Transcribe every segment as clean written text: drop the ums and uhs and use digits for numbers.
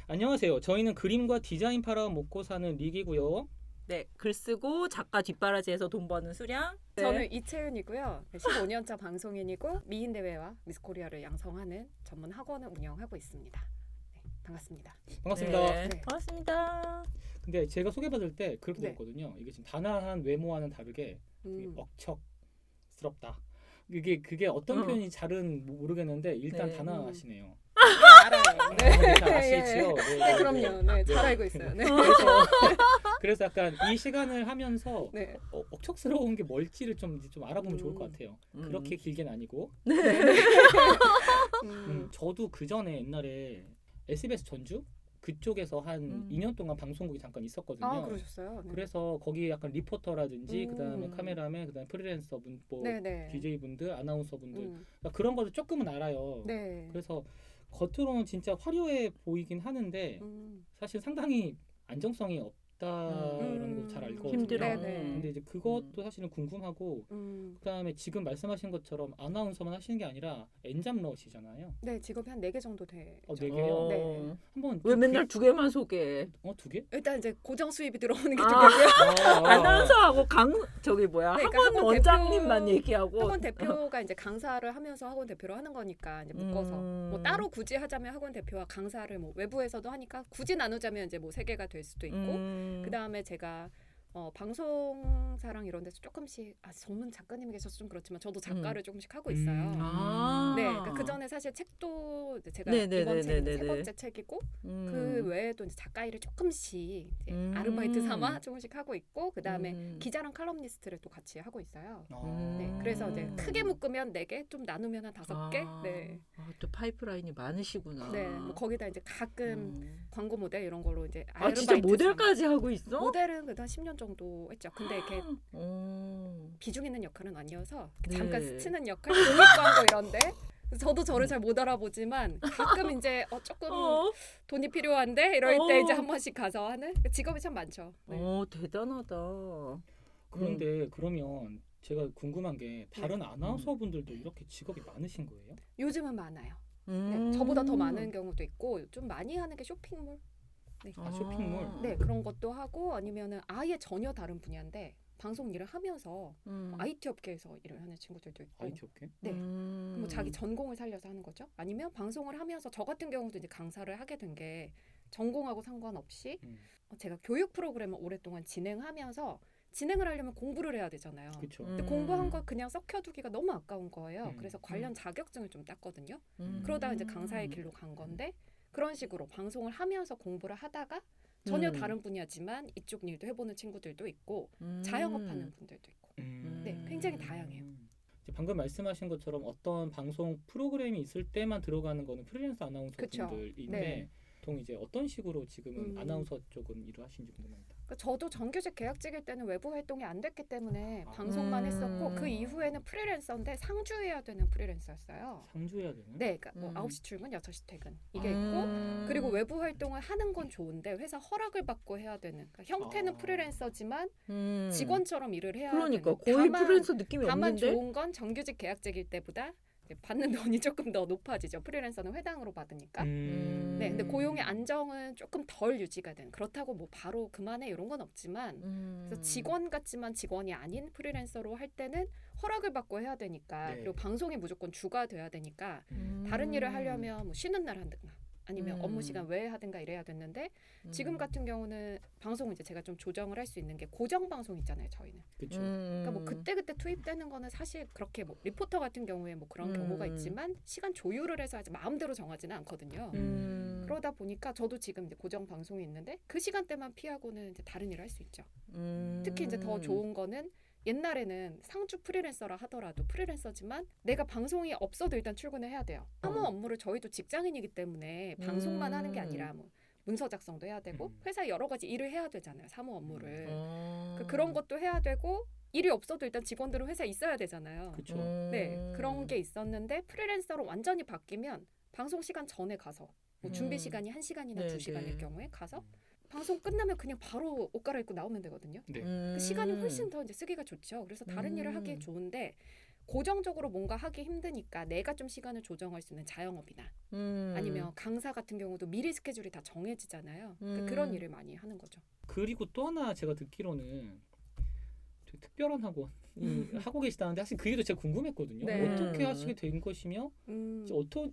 안녕하세요. 저희는 그림과 디자인 팔아 먹고 사는 릭이고요. 네, 글 쓰고 작가 뒷바라지에서 돈 버는 수량. 네. 저는 이채은이고요. 15년차 방송인이고 미인 대회와 미스 코리아를 양성하는 전문 학원을 운영하고 있습니다. 네, 반갑습니다. 반갑습니다. 네, 네. 반갑습니다. 근데 제가 소개받을 때 그렇게 네. 들었거든요. 이게 지금 단아한 외모와는 다르게 되게 억척스럽다. 그게 어떤 표현이 잘은 모르겠는데 일단 네. 단아하시네요. 알아요. 네. 다 네, 아시죠? 네, 그럼요. 네, 잘 알고 있어요. 네. 그래서 약간 이 시간을 하면서 네. 억척스러운 게 뭘지를 좀 알아보면 좋을 것 같아요. 그렇게 길게는 아니고. 저도 그 전에 옛날에 SBS 전주 그쪽에서 한 2년 동안 방송국에 잠깐 있었거든요. 아, 그러셨어요. 네. 그래서 거기 약간 리포터라든지 그다음에 카메라맨, 그다음에 프리랜서 분, 뭐 네. DJ 분들, 아나운서 분들 그런 것도 조금은 알아요. 네. 그래서 겉으로는 진짜 화려해 보이긴 하는데 사실 상당히 안정성이 없다는 거 잘 알거든요. 힘들어. 네네. 근데 이제 그것도 사실은 궁금하고 그다음에 지금 말씀하신 것처럼 아나운서만 하시는 게 아니라 엔잡러시잖아요. 네, 직업이 한 4개 정도 돼. 4개요? 네. 한번 왜 맨날 2개만 소개해? 2개? 일단 이제 고정 수입이 들어오는 게 아. 2개고요. 아나운서하고 저기 뭐야? 네, 그러니까 학원 학원 원장님만 대표- 얘기하고. 학원 대표가 이제 강사를 하면서 학원 대표를 하는 거니까 이제 묶어서 뭐 따로 굳이 하자면 학원 대표와 강사를 뭐 외부에서도 하니까 굳이 나누자면 이제 뭐 3개가 될 수도 있고 그 다음에 제가 방송사랑 이런 데서 조금씩 전문 작가님이 계셔서 좀 그렇지만 저도 작가를 조금씩 하고 있어요. 아. 네, 그러니까 그 전에 사실 책도 이제 제가 네네네네네네. 이번 책이 3번째 책이고 그 외에도 이제 작가 일을 조금씩 이제 아르바이트 삼아 조금씩 하고 있고 그 다음에 기자랑 칼럼니스트를 또 같이 하고 있어요. 네, 그래서 이제 크게 묶으면 4개, 좀 나누면 한 5개. 네, 또 파이프라인이 많으시구나. 네, 뭐 거기다 이제 가끔 광고 모델 이런 걸로 이제 아 진짜 아르바이트 모델까지 하고 있어? 모델은 그래도 한 10년 정도 했죠. 근데 이렇게 비중 있는 역할은 아니어서 잠깐 네. 스치는 역할, 공익 광고 이런데 저도 저를 잘 못 알아보지만 가끔 이제 조금 돈이 필요한데 이럴 때 이제 한 번씩 가서 하는 직업이 참 많죠. 네. 대단하다. 그런데 그러면 제가 궁금한 게 다른 아나운서분들도 이렇게 직업이 많으신 거예요? 요즘은 많아요. 네, 저보다 더 많은 경우도 있고 좀 많이 하는 게 쇼핑몰. 네. 쇼핑몰. 네, 그런 것도 하고 아니면은 아예 전혀 다른 분야인데 방송 일을 하면서 IT 업계에서 일을 하는 친구들도 있고. IT 업계? 네. 뭐 자기 전공을 살려서 하는 거죠. 아니면 방송을 하면서 저 같은 경우도 이제 강사를 하게 된 게 전공하고 상관없이 제가 교육 프로그램을 오랫동안 진행하면서 진행을 하려면 공부를 해야 되잖아요. 그렇죠. 근데 공부한 거 그냥 썩혀두기가 너무 아까운 거예요. 그래서 관련 자격증을 좀 땄거든요. 그러다가 이제 강사의 길로 간 건데 그런 식으로 방송을 하면서 공부를 하다가 전혀 다른 분야지만 이쪽 일도 해보는 친구들도 있고 자영업하는 분들도 있고 네, 굉장히 다양해요. 이제 방금 말씀하신 것처럼 어떤 방송 프로그램이 있을 때만 들어가는 거는 프리랜서 아나운서분들인데 네. 보통 이제 어떤 식으로 지금은 아나운서 쪽은 일을 하시는지 궁금합니다. 그러니까 저도 정규직 계약직일 때는 외부 활동이 안 됐기 때문에 방송만 했었고 그 이후에는 프리랜서인데 상주해야 되는 프리랜서였어요. 상주해야 되는? 네, 그러니까 뭐 9시 출근, 6시 퇴근 이게 있고 그리고 외부 활동을 하는 건 좋은데 회사 허락을 받고 해야 되는 그러니까 형태는 프리랜서지만 직원처럼 일을 해야 그러니까 되는 거의 프리랜서 느낌이 다만 없는데. 좋은 건 정규직 계약직일 때보다 받는 돈이 조금 더 높아지죠. 프리랜서는 회당으로 받으니까. 네, 근데 고용의 안정은 조금 덜 유지가 되는. 그렇다고 뭐 바로 그만해 이런 건 없지만 그래서 직원 같지만 직원이 아닌 프리랜서로 할 때는 허락을 받고 해야 되니까 그리고 방송이 무조건 주가 돼야 되니까 다른 일을 하려면 뭐 쉬는 날 하든가 아니면 업무 시간 외에 하든가 이래야 됐는데 지금 같은 경우는 방송은 이제 제가 좀 조정을 할 수 있는 게 고정 방송 있잖아요. 저희는. 그렇죠. 그러니까 뭐 그때 투입되는 거는 사실 그렇게 뭐 리포터 같은 경우에 뭐 그런 경우가 있지만 시간 조율을 해서 아직 마음대로 정하지는 않거든요. 그러다 보니까 저도 지금 이제 고정 방송이 있는데 그 시간대만 피하고는 이제 다른 일을 할 수 있죠. 특히 이제 더 좋은 거는 옛날에는 상주 프리랜서라 하더라도 프리랜서지만 내가 방송이 없어도 일단 출근을 해야 돼요. 사무 업무를 저희도 직장인이기 때문에 방송만 하는 게 아니라 뭐 문서 작성도 해야 되고 회사 여러 가지 일을 해야 되잖아요. 사무 업무를. 그런 것도 해야 되고 일이 없어도 일단 직원들은 회사에 있어야 되잖아요. 그렇죠. 네, 그런 게 있었는데 프리랜서로 완전히 바뀌면 방송 시간 전에 가서 뭐 준비 시간이 1시간이나 2시간일 경우에 가서 방송 끝나면 그냥 바로 옷 갈아입고 나오면 되거든요. 네. 그 시간이 훨씬 더 이제 쓰기가 좋죠. 그래서 다른 일을 하기에 좋은데 고정적으로 뭔가 하기 힘드니까 내가 좀 시간을 조정할 수 있는 자영업이나 아니면 강사 같은 경우도 미리 스케줄이 다 정해지잖아요. 그러니까 그런 일을 많이 하는 거죠. 그리고 또 하나 제가 듣기로는 되게 특별한 학원 하고 계시다는데 사실 그게 또 제가 궁금했거든요. 네. 어떻게 하시게 된 것이며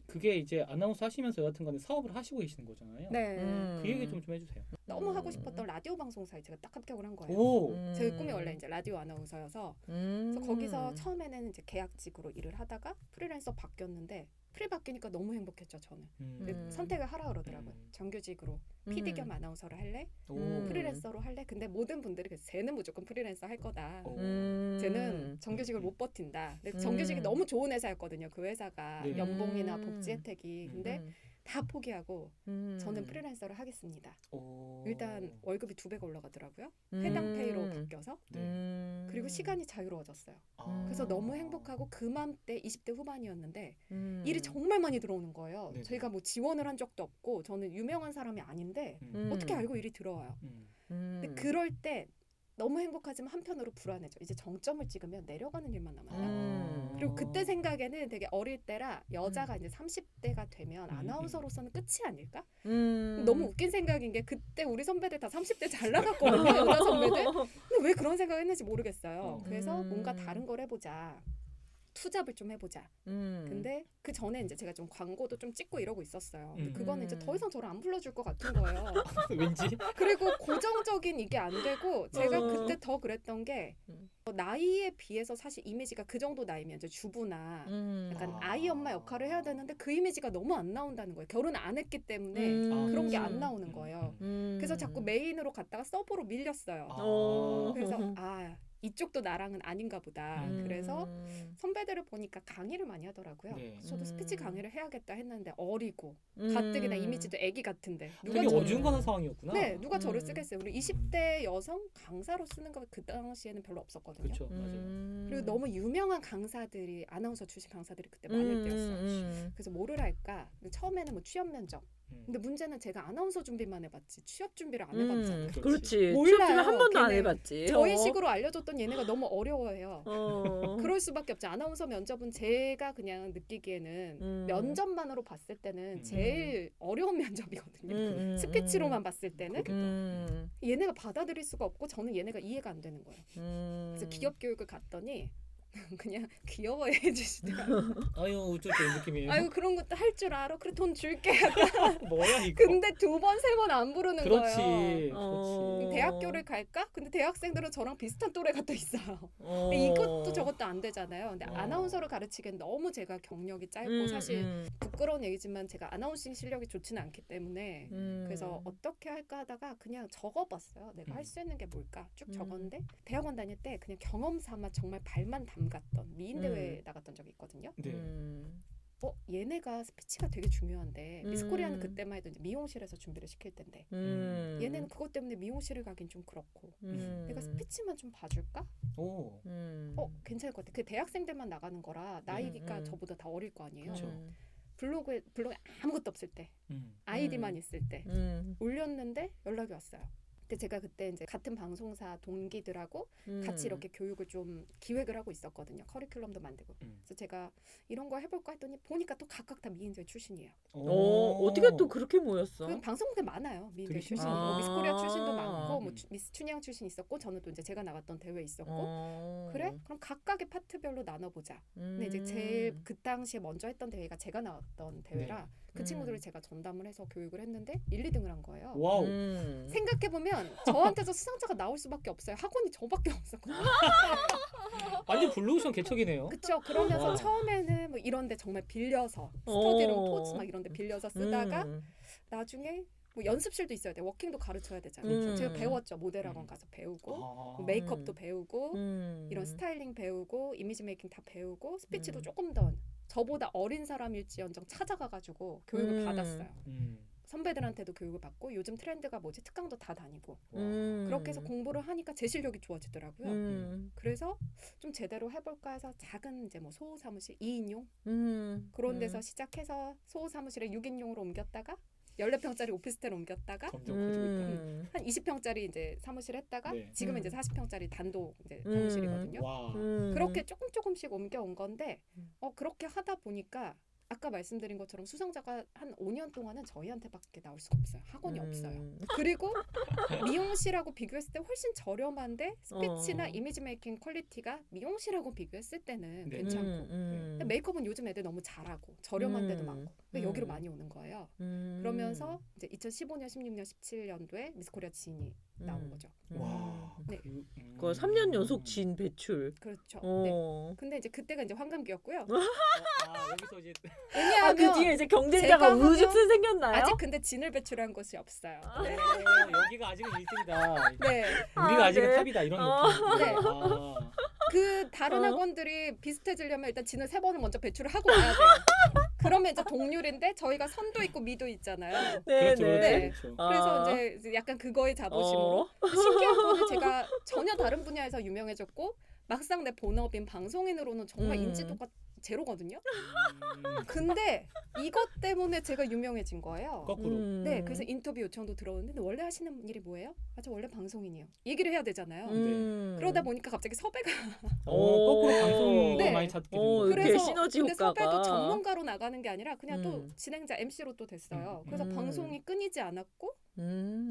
그게 이제 아나운서 하시면서 여하튼간에 사업을 하시고 계시는 거잖아요. 네. 그 얘기 좀 해주세요. 너무 하고 싶었던 라디오 방송사에 제가 딱 합격을 한 거예요. 오. 제 꿈이 원래 이제 라디오 아나운서여서 그래서 거기서 처음에는 이제 계약직으로 일을 하다가 프리랜서 바뀌었는데 프리 바뀌니까 너무 행복했죠 저는. 근데 선택을 하라 그러더라고요. 정규직으로 PD 겸 아나운서를 할래? 오. 프리랜서로 할래? 근데 모든 분들이 그래서 쟤는 무조건 프리랜서 할 거다. 오. 쟤는 정규직을 못 버틴다. 근데 정규직이 너무 좋은 회사였거든요. 그 회사가 네. 연봉이나 복지 혜택이. 근데 다 포기하고 저는 프리랜서를 하겠습니다. 오. 일단 월급이 2배가 올라가더라고요. 해당 페이로 바뀌어서. 네. 그리고 시간이 자유로워졌어요. 아. 그래서 너무 행복하고 그맘때 20대 후반이었는데 일이 정말 많이 들어오는 거예요. 네네. 저희가 뭐 지원을 한 적도 없고 저는 유명한 사람이 아닌데 어떻게 알고 일이 들어와요. 근데 그럴 때 너무 행복하지만 한편으로 불안해져. 이제 정점을 찍으면 내려가는 일만 남았나? 그리고 그때 생각에는 되게 어릴 때라 여자가 이제 30대가 되면 아나운서로서는 끝이 아닐까? 너무 웃긴 생각인 게 그때 우리 선배들 다 30대 잘 나갔거든요. 여자 선배들. 근데 왜 그런 생각을 했는지 모르겠어요. 그래서 뭔가 다른 걸 해보자. 투잡을 좀 해보자. 근데 그 전에 이제 제가 좀 광고도 좀 찍고 이러고 있었어요. 근데 그거는 이제 더 이상 저를 안 불러줄 것 같은 거예요. 왠지. 그리고 고정적인 이게 안 되고 제가 그때 더 그랬던 게 나이에 비해서 사실 이미지가 그 정도 나이면 이제 주부나 약간 아이 엄마 역할을 해야 되는데 그 이미지가 너무 안 나온다는 거예요. 결혼 안 했기 때문에 그런 게 안 나오는 거예요. 그래서 자꾸 메인으로 갔다가 서브로 밀렸어요. 그래서 이쪽도 나랑은 아닌가 보다. 그래서 선배들을 보니까 강의를 많이 하더라고요. 네. 저도 스피치 강의를 해야겠다 했는데 어리고 가뜩이나 이미지도 애기 같은데 되게 어중간한 상황이었구나. 네, 누가 저를 쓰겠어요. 우리 20대 여성 강사로 쓰는 거 그 당시에는 별로 없었거든요. 그렇죠, 맞아요. 그리고 너무 유명한 강사들이 아나운서 출신 강사들이 그때 많을 때였어요. 그래서 뭐를 할까? 처음에는 뭐 취업 면접. 근데 문제는 제가 아나운서 준비만 해봤지 취업 준비를 안 해봤잖아요. 그렇지. 몰라요. 취업 준비 한 번도 안 걔네. 해봤지. 저희 식으로 알려줬던 얘네가 너무 어려워해요. 그럴 수밖에 없지. 아나운서 면접은 제가 그냥 느끼기에는 면접만으로 봤을 때는 제일 어려운 면접이거든요. 스피치로만 봤을 때는 얘네가 받아들일 수가 없고 저는 얘네가 이해가 안 되는 거예요. 그래서 기업 교육을 갔더니 그냥 귀여워해 주시더라고요. 아유 어쩌죠 이 느낌이에요. 아유 그런 것도 할 줄 알아. 그래 돈 줄게. 뭐야 이거. 근데 2번, 3번 안 부르는 그렇지. 거예요. 그렇지. 대학교를 갈까? 근데 대학생들은 저랑 비슷한 또래가 또 있어요. 근데 이것도 저것도 안 되잖아요. 근데 아나운서를 가르치기엔 너무 제가 경력이 짧고 사실 부끄러운 얘기지만 제가 아나운싱 실력이 좋지는 않기 때문에 그래서 어떻게 할까 하다가 그냥 적어봤어요. 내가 할 수 있는 게 뭘까? 쭉 적었는데 대학원 다닐 때 그냥 경험 삼아 정말 발만 담갔던 미인 대회에 나갔던 적이 있거든요. 네. 얘네가 스피치가 되게 중요한데 미스코리아는 그때만 해도 이제 미용실에서 준비를 시킬 텐데 얘네는 그것 때문에 미용실을 가긴 좀 그렇고 내가 스피치만 좀 봐줄까? 오. 괜찮을 것 같아. 그 대학생들만 나가는 거라 나이가 저보다 다 어릴 거 아니에요. 그렇죠. 블로그에 아무것도 없을 때 아이디만 있을 때 올렸는데 연락이 왔어요. 근데 제가 그때 이제 같은 방송사 동기들하고 같이 이렇게 교육을 좀 기획을 하고 있었거든요. 커리큘럼도 만들고. 그래서 제가 이런 거 해볼까 했더니 보니까 또 각각 다 미인대 출신이에요. 어떻게 또 그렇게 모였어? 그 방송국에 많아요. 미인대 출신. 미스코리아 출신도 많고 뭐 미스 춘향 출신 있었고 저는 또 이제 제가 나갔던 대회 있었고 그래? 그럼 각각의 파트별로 나눠보자. 근데 이제 제일 그 당시에 먼저 했던 대회가 제가 나왔던 대회라 그 친구들을 제가 전담을 해서 교육을 했는데 1, 2등을 한 거예요. 와우. 생각해보면 저한테서 수상자가 나올 수밖에 없어요. 학원이 저밖에 없었거든요. 완전 블루오션 개척이네요. 그쵸. 그러면서 와. 처음에는 뭐 이런데 정말 빌려서 스터디룸 토츠 막 이런데 빌려서 쓰다가 나중에 뭐 연습실도 있어야 돼. 워킹도 가르쳐야 되잖아요. 제가 배웠죠. 모델학원 가서 배우고 뭐 메이크업도 배우고 이런 스타일링 배우고 이미지 메이킹 다 배우고 스피치도 조금 더 저보다 어린 사람일지언정 찾아가가지고 교육을 받았어요. 선배들한테도 교육을 받고 요즘 트렌드가 뭐지 특강도 다 다니고 그렇게 해서 공부를 하니까 제 실력이 좋아지더라고요. 그래서 좀 제대로 해볼까 해서 작은 이제 뭐 소호 사무실 2인용 그런 데서 시작해서 소호 사무실에 6인용으로 옮겼다가 14평짜리 오피스텔 옮겼다가 점점 커지고 있다. 한 20평짜리 이제 사무실 했다가 네. 지금은 이제 40평짜리 단독 이제 사무실이거든요. 와. 그렇게 조금 조금씩 옮겨온 건데 그렇게 하다 보니까 아까 말씀드린 것처럼 수상자가 한 5년 동안은 저희한테밖에 나올 수가 없어요. 학원이 없어요. 그리고 미용실하고 비교했을 때 훨씬 저렴한데 스피치나 이미지 메이킹 퀄리티가 미용실하고 비교했을 때는 네. 괜찮고 근데 메이크업은 요즘 애들 너무 잘하고 저렴한 데도 많고 그러니까 여기로 많이 오는 거예요. 그러면서 이제 2015년, 16년, 17년도에 미스 코리아 진이 나온 거죠. 와. 네. 그 3년 연속 진 배출. 그렇죠. 어. 네. 근데 이제 그때가 이제 황금기였고요. 여기서 이제 왜냐하면 그 뒤에 이제 경쟁자가 제가 하면 우죽순 생겼나요? 아직 근데 진을 배출한 곳이 없어요. 네. 여기가 아직은 1등이다. 네. 우리가 아직은 네. 탑이다 이런 네. 느낌. 아. 그 다른 학원들이 비슷해지려면 일단 진을 3번을 먼저 배출을 하고 와야 돼요. 그러면 이제 동률인데 저희가 선도 있고 미도 있잖아요. 네, 그렇죠, 네. 그렇죠. 그래서 이제 약간 그거의 자부심으로 신기한 거는 제가 전혀 다른 분야에서 유명해졌고 막상 내 본업인 방송인으로는 정말 인지도가 제로거든요. 근데 이것 때문에 제가 유명해진 거예요. 거꾸로. 네, 그래서 인터뷰 요청도 들어오는데 원래 하시는 일이 뭐예요? 저 원래 방송인이요. 얘기를 해야 되잖아요. 그러다 보니까 갑자기 섭외가 거꾸로 방송도 네. 많이 찾게 되는 어, 거예요. 이렇게 그래서 시너지 근데 효과가. 섭외도 전문가로 나가는 게 아니라 그냥 또 음. 진행자 MC로 또 됐어요. 음. 그래서 방송이 끊이지 않았고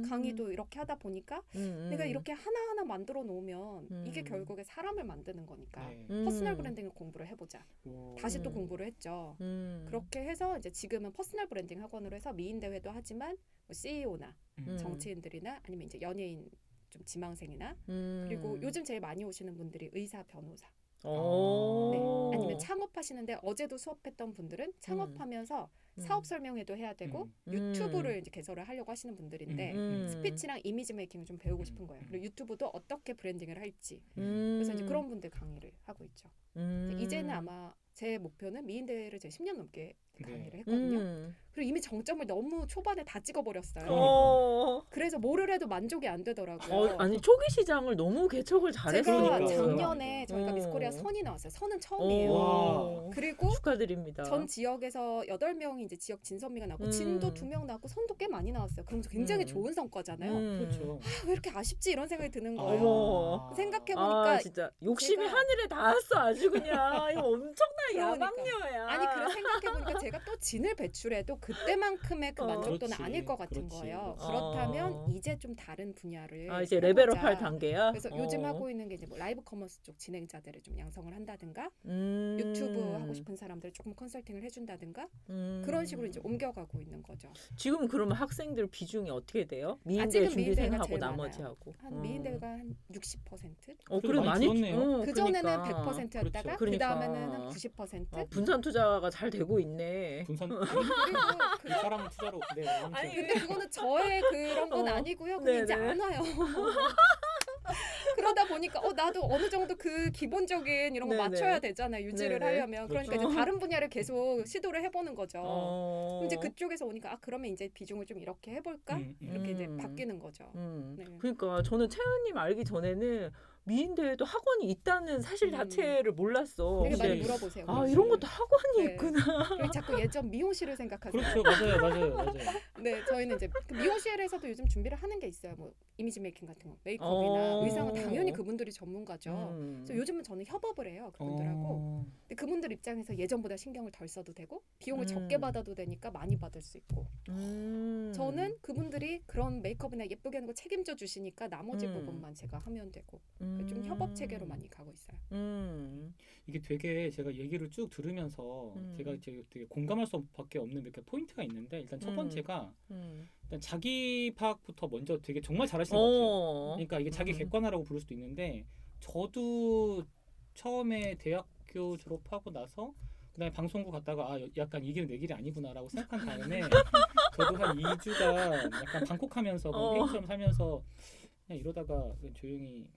강의도 이렇게 하다 보니까 내가 이렇게 하나하나 만들어 놓으면 이게 결국에 사람을 만드는 거니까 네. 퍼스널 브랜딩을 공부를 해보자. 오. 다시 또 공부를 했죠. 그렇게 해서 이제 지금은 퍼스널 브랜딩 학원으로 해서 미인 대회도 하지만 뭐 CEO나 정치인들이나 아니면 이제 연예인 좀 지망생이나 그리고 요즘 제일 많이 오시는 분들이 의사, 변호사, 네. 아니면 창업하시는데 어제도 수업했던 분들은 창업하면서 사업 설명회도 해야 되고 유튜브를 이제 개설을 하려고 하시는 분들인데 스피치랑 이미지 메이킹을 좀 배우고 싶은 거예요. 그리고 유튜브도 어떻게 브랜딩을 할지. 그래서 이제 그런 분들 강의를 하고 있죠. 이제는 아마 제 목표는 미인 대회를 제가 10년 넘게 강의를 했거든요. 그리고 이미 정점을 너무 초반에 다 찍어버렸어요. 그래서 뭐를 해도 만족이 안 되더라고요. 아니 초기 시장을 너무 개척을 제가 잘했어요. 그러니까. 작년에 저희가 미스 코리아 선이 나왔어요. 선은 처음이에요. 와. 그리고 축하드립니다. 전 지역에서 8명이 이제 지역 진선미가 나고 진도 2명 나고 선도 꽤 많이 나왔어요. 그럼 굉장히 좋은 성과잖아요. 그렇죠. 왜 이렇게 아쉽지 이런 생각이 드는 거예요. 어머. 생각해보니까 진짜 욕심이 제가- 하늘에 닿았어 아주 그냥 이거 엄청난 그러니까. 야망녀야. 아니 그래 생각해보니까 제가 또 진을 배출해도 그때만큼의 그 만족도는 그렇지, 아닐 것 같은 그렇지, 거예요. 그렇지. 그렇다면 이제 좀 다른 분야를 이제 해보자. 레벨업할 단계야. 그래서 요즘 하고 있는 게 이제 뭐 라이브 커머스 쪽 진행자들을 좀 양성을 한다든가 유튜브 하고 싶은 사람들 조금 컨설팅을 해준다든가 그런 식으로 이제 옮겨가고 있는 거죠. 지금 그러면 학생들 비중이 어떻게 돼요? 미인대 아직은 준비생 미인대가 하고 제일 나머지 많아요. 하고. 한 미인대가 한 60%? 그래 많이 줄었네요. 그 전에는 그러니까. 100%였다가 그 그러니까. 다음에는 한 90%? 분산 투자가 잘 되고 있네. 분산 그리고 이 사람은 투자로 아무튼 아니, 근데 그거는 저의 그런 건 아니고요. 그게 이제 네네. 안 와요. 그러다 보니까 나도 어느 정도 그 기본적인 이런 거 네네. 맞춰야 되잖아요. 유지를 네네. 하려면. 그러니까 그렇죠. 이제 다른 분야를 계속 시도를 해보는 거죠. 그럼 이제 어. 그쪽에서 오니까 그러면 이제 비중을 좀 이렇게 해볼까? 이렇게 이제 바뀌는 거죠. 네. 그러니까 저는 채은님 알기 전에는 미인대회도 학원이 있다는 사실 자체를 몰랐어. 되게 많이 근데 물어보세요. 이런 것도 학원이 네. 있구나. 그리고 자꾸 예전 미용실을 생각하세요. 그렇죠. 맞아요. 네, 저희는 이제 그 미용실에서도 요즘 준비를 하는 게 있어요. 뭐 이미지 메이킹 같은 거, 메이크업이나 의상은 당연히 그분들이 전문가죠. 그래서 요즘은 저는 협업을 해요, 그분들하고. 근데 그분들 입장에서 예전보다 신경을 덜 써도 되고 비용을 적게 받아도 되니까 많이 받을 수 있고. 저는 그분들이 그런 메이크업이나 예쁘게 하는 거 책임져 주시니까 나머지 부분만 제가 하면 되고. 좀 협업 체계로 많이 가고 있어요. 이게 되게 제가 얘기를 쭉 들으면서 제가 되게 공감할 수밖에 없는 몇 개 포인트가 있는데 일단 첫 번째가 일단 자기 파악부터 먼저 되게 정말 잘하시는 것 같아요. 그러니까 이게 자기 객관화라고 부를 수도 있는데 저도 처음에 대학교 졸업하고 나서 그다음에 방송국 갔다가 약간 이 길은 내 길이 아니구나라고 생각한 다음에 저도 한 2주간 약간 방콕하면서 페이처럼 살면서 그냥 이러다가 조용히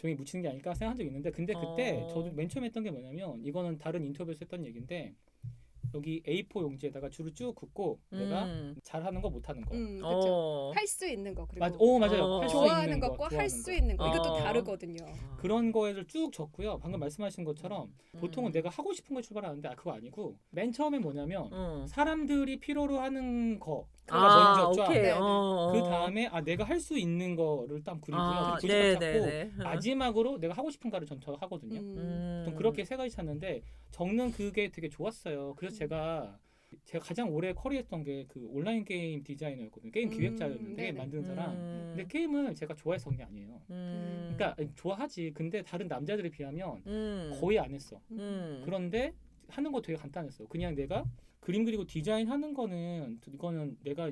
묻히는 게 아닐까 생각한 적이 있는데 근데 그때 저도 맨 처음 했던 게 뭐냐면 이거는 다른 인터뷰에서 했던 얘기인데 여기 A4 용지에다가 줄을 쭉 긋고 내가 잘하는 거 못하는 거. 그렇죠. 할 수 있는 거 그리고 맞아요. 할 수 좋아하는 있는 거, 것과 할 좋아하는 수 거. 있는 거 이것도 다르거든요. 그런 거에를 쭉 적고요. 방금 말씀하신 것처럼 보통은 내가 하고 싶은 걸 출발하는데 그거 아니고 맨 처음에 뭐냐면 사람들이 필요로 하는 거 먼저 쫙. 오케이. 그 다음에 내가 할 수 있는 거를 딱 그리고요. 그리고 찾고 마지막으로 내가 하고 싶은 거를 전부 하거든요. 좀 그렇게 세 가지 찾는데 적는 그게 되게 좋았어요. 그래서 제가 가장 오래 커리했던 게 그 온라인 게임 디자이너였거든요. 게임 기획자였는데 만드는 사람. 근데 게임은 제가 좋아해서 한 게 아니에요. 그러니까 좋아하지. 근데 다른 남자들에 비하면 거의 안 했어. 그런데 하는 거 되게 간단했어. 그냥 내가 그림 그리고 디자인하는 거는 이거는 내가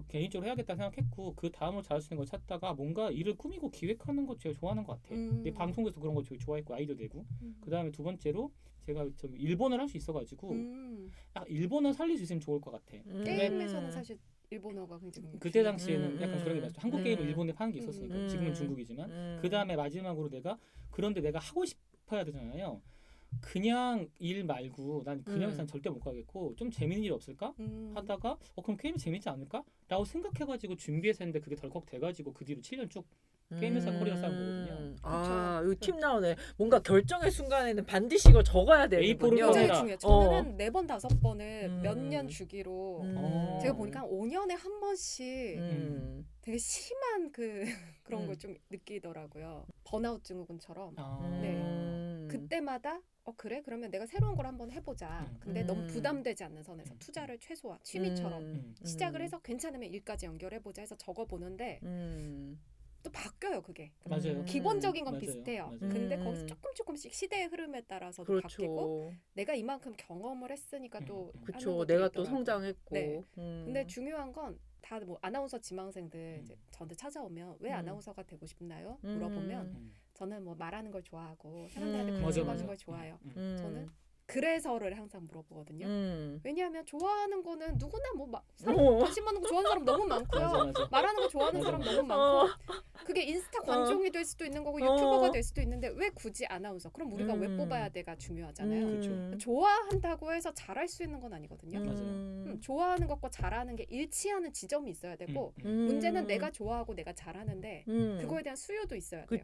개인적으로 해야겠다 생각했고 그 다음으로 잘할 수 있는 걸 찾다가 뭔가 일을 꾸미고 기획하는 거 제가 좋아하는 것 같아. 방송에서 그런 거 되게 좋아했고 아이디어 내고 그 다음에 두 번째로 제가 저기 일본어를 할 수 있어가지고 일본어 살릴 수 있으면 좋을 것 같아. 게임에서는 사실 일본어가 굉장히 그때 당시에는 약간 그런 게 맞죠. 한국 게임을 일본에 파는 게 있었으니까 지금은 중국이지만 그 다음에 마지막으로 그런데 내가 하고 싶어야 되잖아요. 그냥 일 말고 난 그냥 해서는 절대 못 가겠고 좀 재밌는 일 없을까 하다가 그럼 게임이 재밌지 않을까? 라고 생각해가지고 준비해서 했는데 그게 덜컥 돼가지고 그 뒤로 7년 쭉 게임 회사 커리어 쌓은 거거든요. 이거 팁 나오네. 뭔가 결정의 순간에는 반드시 이거 적어야 되는군요. A4를 굉장히 중요해요. 저는 한 4번 5번을 몇 년 주기로 제가 보니까 한 5년에 한 번씩 되게 심한 그런 걸 좀 느끼더라고요. 번아웃 증후군처럼. 네. 그때마다 그래? 그러면 내가 새로운 걸 한번 해보자. 근데 너무 부담되지 않는 선에서 투자를 최소화, 취미처럼 시작을 해서 괜찮으면 일까지 연결해보자 해서 적어보는데 또 바뀌어요 그게. 맞아요. 기본적인 건 맞아요. 비슷해요. 맞아요. 근데 거기서 조금씩 시대의 흐름에 따라서도 바뀌고 내가 이만큼 경험을 했으니까 또 그렇죠. 내가 또 성장했고. 네. 근데 중요한 건 다 뭐 아나운서 지망생들 이제 저한테 찾아오면 왜 아나운서가 되고 싶나요? 물어보면 저는 뭐 말하는 걸 좋아하고 사람들한테 관심 받는 걸 좋아해요. 저는 그래서를 항상 물어보거든요. 왜냐하면 좋아하는 거는 누구나 뭐 관심 받는 거 좋아하는 사람 너무 많고요. 맞아. 말하는 거 좋아하는 사람 너무 많고 그게 인스타 관종이 될 수도 있는 거고 유튜버가 될 수도 있는데 왜 굳이 아나운서? 그럼 우리가 왜 뽑아야 돼가 중요하잖아요. 그렇죠. 좋아한다고 해서 잘할 수 있는 건 아니거든요. 맞아요. 좋아하는 것과 잘하는 게 일치하는 지점이 있어야 되고 문제는 내가 좋아하고 내가 잘하는데 그거에 대한 수요도 있어야 돼요.